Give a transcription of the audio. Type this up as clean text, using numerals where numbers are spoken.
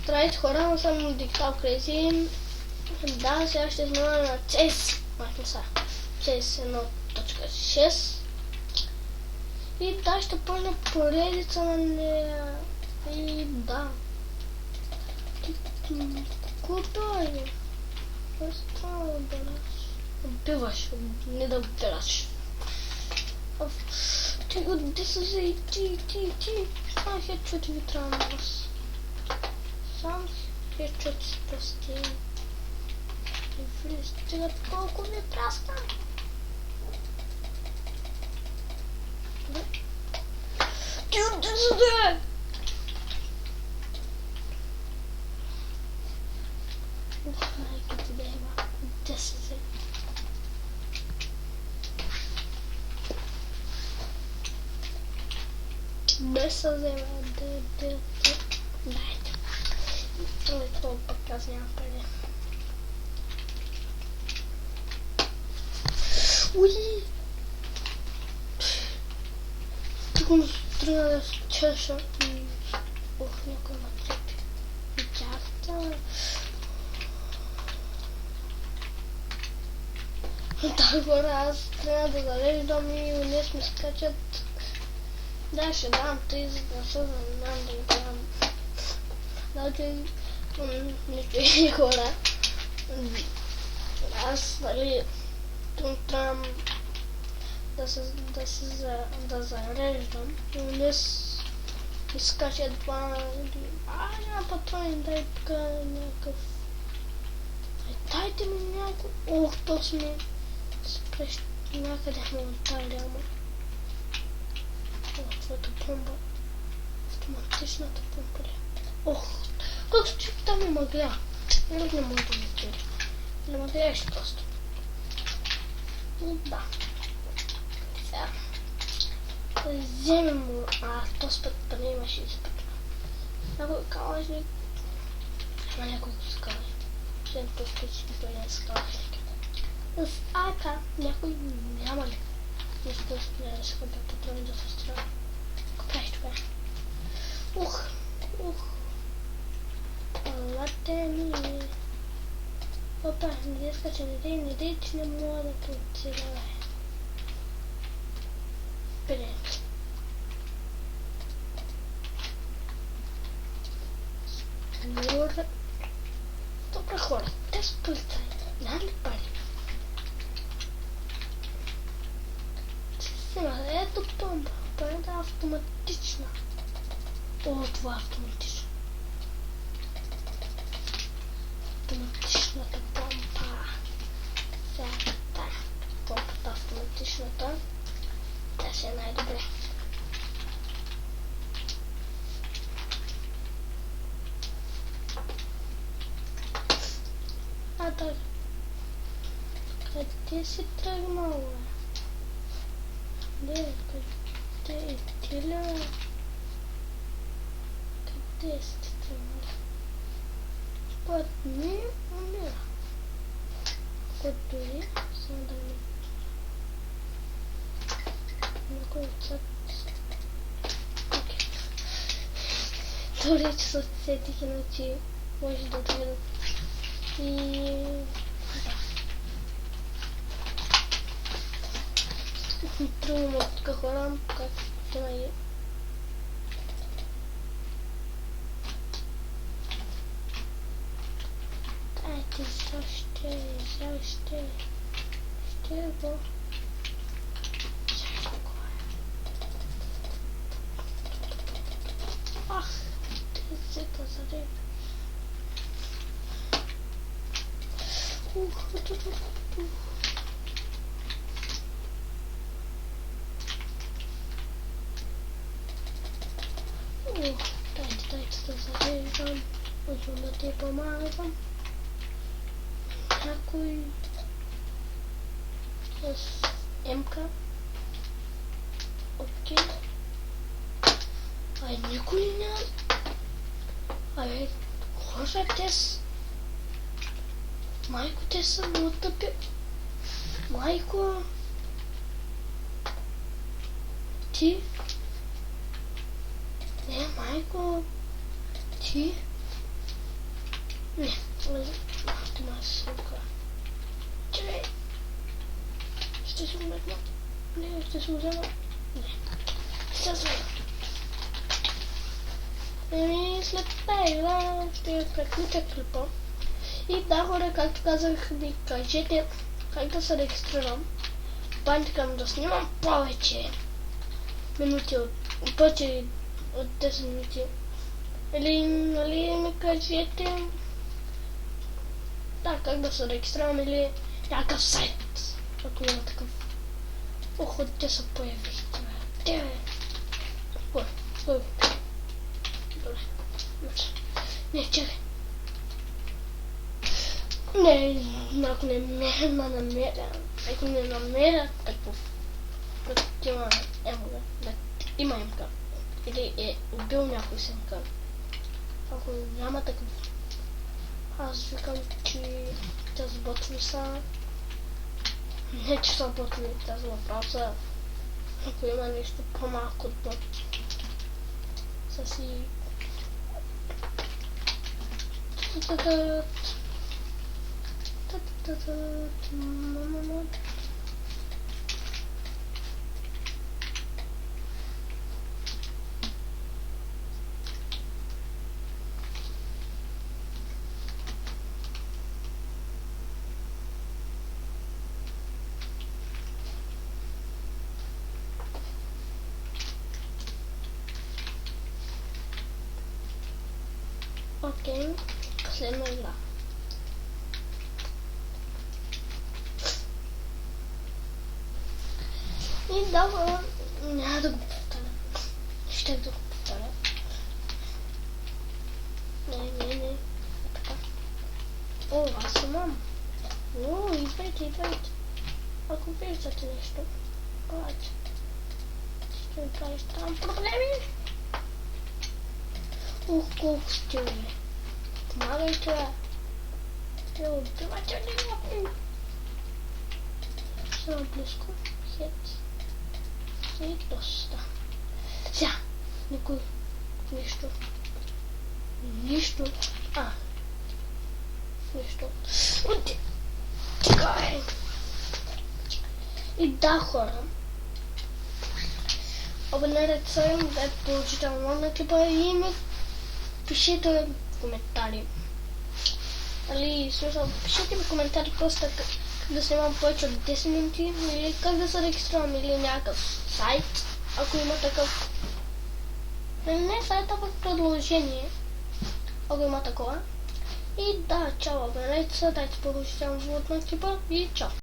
Здравейте хора, аз съм Digital Crazy. Да, сега ще снимаме на CS. CS 1.6. И да, ще пълня поредица на нея. И да. Куда е? Странно да убираш. Убиваш, не да убираш. Ти къде са за и ти. Сам хедшоти ви трябва на вас. Сам хедшоти с прости. И влез, стига колко ви праска. Ти отди сюда! Ух, майка ти да има. Де се взе? Де се взема? Де? Дайте. Ой, това пък аз нямам къде. Уи! Тук му тръгна да чеша. Ох, някой ме цепи. Видяхте? Да, хора, аз трябва да зареждам и днес ми скачат. Да, ще дам 30, за да знам да ги правям. Значи, нищо хора. Аз, нали, трябва да зареждам. Днес изкача два... няма патрони, дай тук някакъв... Дайте ми някакъв... Ох, то сме... Спрещ някъде монтали, ама... Ох, твоята бомба. Автоматичната бомба. Ох, как стои там и мъгля. Не мога да ме тежи. Не мъгляш просто. И да. Сега. Да вземем му... този път не имаше изпът. Някой калажник. Има няколко скали. Ще подключи един скалажник. С АК някой няма ли? Нищо не да се хвърля патрони да се стреля. Какво правиш това? Ух. Лате ми. Опа, не скача, не дей, че не мога да подцелява. Спре. Добре. Добре хора, те са полицаи. Няма ли пари? Ето бомба. Парата е автоматична. О, това е автоматично. Автоматичната бомба. Сега, да. Бомбата автоматичната. Тя ще е най-добре. Да. Къде си тръгнала? Къде е тиля? Къде сте тръгнали? Път ми умира. Който е, само да ми... Някой отсад... Окей. Добре, че се сетих, иначе може да отгледам. И... Трудно от тук хора, както е. Дайте, ще го. Ах, те се казали. Дайте да зареждам. Можем да ти помагам. Някой с МК. Окей. Никой няма. Хора, те са... Майко, те са много тъпи. Майко... Ти... Не, майко... Ти... Не, това е сумка. Чакай! Ще се уметна. Не, ще се взема. Не. Ще се взема. След това ще преключа клипа. И да, хора, както казах, ми кажете как да се регистрирам. Планирам да снимам повече минути повече от 10 минути. Или, нали, ми кажете да, как да се регистрирам или някакъв сайт, ако има такъв. Ох, те се появихте, бе. Добре. Не, чакай. Не, ако не намеря такъв, като има има имка, или е убил някой симка. Ако няма такъв, аз викам, че тези ботли са, не че са ботли, тази въпроса, ако има нещо по-малко от бот, са си окей, последна игра. И да, няма да го повторя. Ще да го повторя. Не. Така. О, аз имам. О, идвайте. Ако виждате нещо, обаче, ще ми правиш там проблеми. Ух, колко стиле. Помагайте. Ще убивате някой. Само близко. Хет. И доста. Сега. Никой. Нищо. Нищо. Така е. И да, хора. Абонирайте се, да получите на клипа и ми пишете в коментари. Али, смисъл, пишете ми коментари просто как да снимам повече от 10 минути или как да се регистрирам или някакъв сайт, ако има такъв. Не сайт, а пък предложение, ако има такова. И да, чао, абонирайте се, дайте положителен живот на клипа и чао.